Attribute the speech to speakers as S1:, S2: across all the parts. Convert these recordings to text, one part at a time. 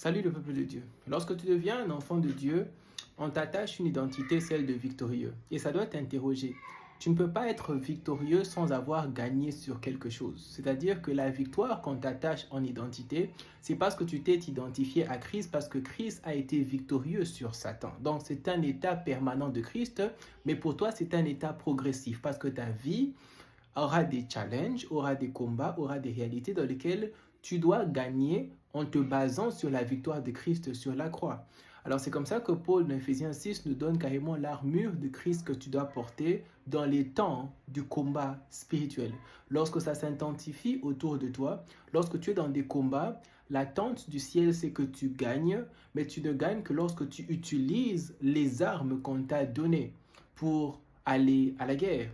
S1: Salut le peuple de Dieu. Lorsque tu deviens un enfant de Dieu, on t'attache une identité, celle de victorieux. Et ça doit t'interroger. Tu ne peux pas être victorieux sans avoir gagné sur quelque chose. C'est-à-dire que la victoire qu'on t'attache en identité, c'est parce que tu t'es identifié à Christ, parce que Christ a été victorieux sur Satan. Donc c'est un état permanent de Christ, mais pour toi c'est un état progressif, parce que ta vie aura des challenges, aura des combats, aura des réalités dans lesquelles tu dois gagner en te basant sur la victoire de Christ sur la croix. Alors c'est comme ça que Paul dans Ephésiens 6 nous donne carrément l'armure de Christ que tu dois porter dans les temps du combat spirituel. Lorsque ça s'intensifie autour de toi, lorsque tu es dans des combats, l'attente du ciel c'est que tu gagnes, mais tu ne gagnes que lorsque tu utilises les armes qu'on t'a données pour aller à la guerre.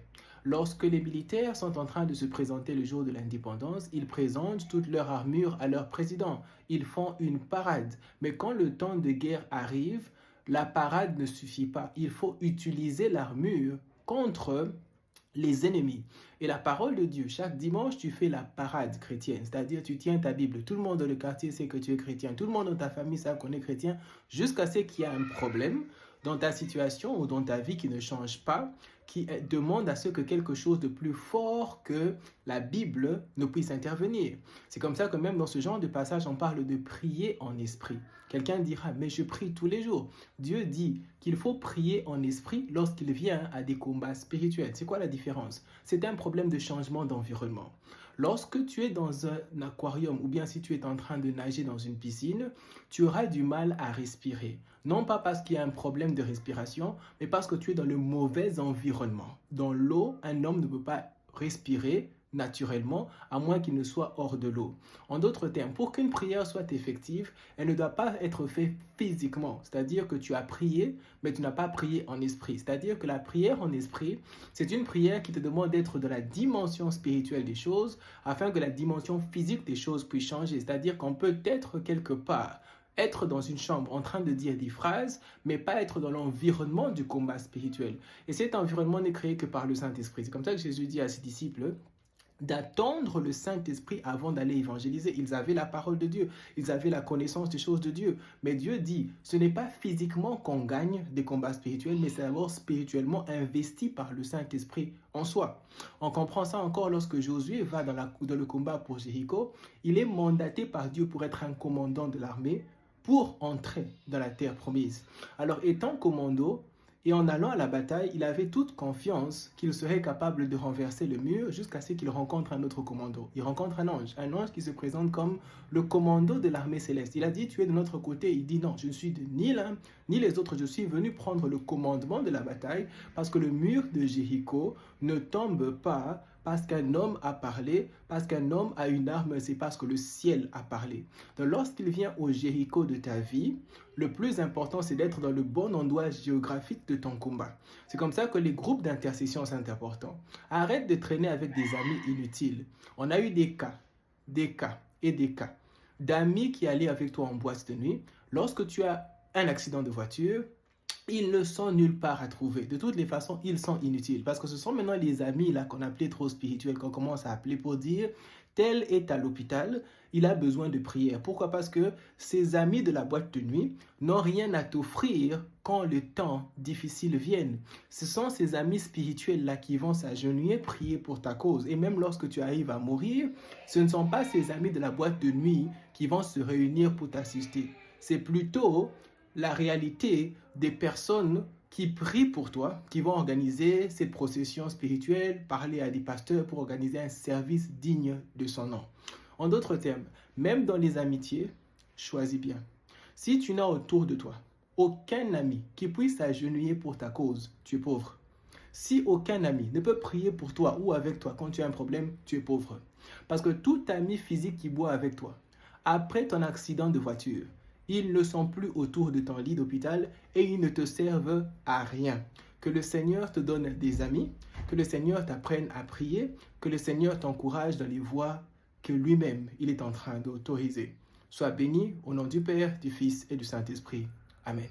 S1: Lorsque les militaires sont en train de se présenter le jour de l'indépendance, ils présentent toute leur armure à leur président. Ils font une parade. Mais quand le temps de guerre arrive, la parade ne suffit pas. Il faut utiliser l'armure contre les ennemis. Et la parole de Dieu, chaque dimanche, tu fais la parade chrétienne, c'est-à-dire tu tiens ta Bible. Tout le monde dans le quartier sait que tu es chrétien. Tout le monde dans ta famille sait qu'on est chrétien, jusqu'à ce qu'il y ait un problème dans ta situation ou dans ta vie qui ne change pas, qui demande à ce que quelque chose de plus fort que la Bible ne puisse intervenir. C'est comme ça que même dans ce genre de passage, on parle de prier en esprit. Quelqu'un dira, mais je prie tous les jours. Dieu dit qu'il faut prier en esprit lorsqu'il vient à des combats spirituels. C'est quoi la différence? C'est un problème de changement d'environnement. Lorsque tu es dans un aquarium ou bien si tu es en train de nager dans une piscine, tu auras du mal à respirer. Non pas parce qu'il y a un problème de respiration, mais parce que tu es dans le mauvais environnement. Dans l'eau, un homme ne peut pas respirer naturellement, à moins qu'il ne soit hors de l'eau. En d'autres termes, pour qu'une prière soit effective, elle ne doit pas être faite physiquement. C'est-à-dire que tu as prié, mais tu n'as pas prié en esprit. C'est-à-dire que la prière en esprit, c'est une prière qui te demande d'être dans la dimension spirituelle des choses, afin que la dimension physique des choses puisse changer. C'est-à-dire qu'on peut être quelque part, être dans une chambre en train de dire des phrases, mais pas être dans l'environnement du combat spirituel. Et cet environnement n'est créé que par le Saint-Esprit. C'est comme ça que Jésus dit à ses disciples d'attendre le Saint-Esprit avant d'aller évangéliser. Ils avaient la parole de Dieu, ils avaient la connaissance des choses de Dieu. Mais Dieu dit, ce n'est pas physiquement qu'on gagne des combats spirituels, mais c'est d'abord spirituellement investi par le Saint-Esprit en soi. On comprend ça encore lorsque Josué va dans le combat pour Jéricho. Il est mandaté par Dieu pour être un commandant de l'armée, pour entrer dans la terre promise. Alors, étant commando, et en allant à la bataille, il avait toute confiance qu'il serait capable de renverser le mur jusqu'à ce qu'il rencontre un autre commando. Il rencontre un ange qui se présente comme le commando de l'armée céleste. Il a dit, tu es de notre côté. Il dit, non, je ne suis ni l'un ni les autres. Je suis venu prendre le commandement de la bataille parce que le mur de Jéricho ne tombe pas parce qu'un homme a parlé, parce qu'un homme a une arme, c'est parce que le ciel a parlé. Donc lorsqu'il vient au Jéricho de ta vie, le plus important, c'est d'être dans le bon endroit géographique de ton combat. C'est comme ça que les groupes d'intercession sont importants. Arrête de traîner avec des amis inutiles. On a eu des cas d'amis qui allaient avec toi en boîte de nuit. Lorsque tu as un accident de voiture, ils ne sont nulle part à trouver. De toutes les façons, ils sont inutiles. Parce que ce sont maintenant les amis là qu'on appelait trop spirituels, qu'on commence à appeler pour dire tel est à l'hôpital, il a besoin de prière. Pourquoi? Parce que ces amis de la boîte de nuit n'ont rien à t'offrir quand le temps difficile vienne. Ce sont ces amis spirituels là qui vont s'agenouiller, prier pour ta cause. Et même lorsque tu arrives à mourir, ce ne sont pas ces amis de la boîte de nuit qui vont se réunir pour t'assister. C'est plutôt la réalité des personnes qui prient pour toi, qui vont organiser cette procession spirituelle, parler à des pasteurs pour organiser un service digne de son nom. En d'autres termes, même dans les amitiés, choisis bien. Si tu n'as autour de toi aucun ami qui puisse s'agenouiller pour ta cause, tu es pauvre. Si aucun ami ne peut prier pour toi ou avec toi quand tu as un problème, tu es pauvre. Parce que tout ami physique qui boit avec toi, après ton accident de voiture, ils ne sont plus autour de ton lit d'hôpital et ils ne te servent à rien. Que le Seigneur te donne des amis, que le Seigneur t'apprenne à prier, que le Seigneur t'encourage dans les voies que lui-même il est en train d'autoriser. Sois béni au nom du Père, du Fils et du Saint-Esprit. Amen.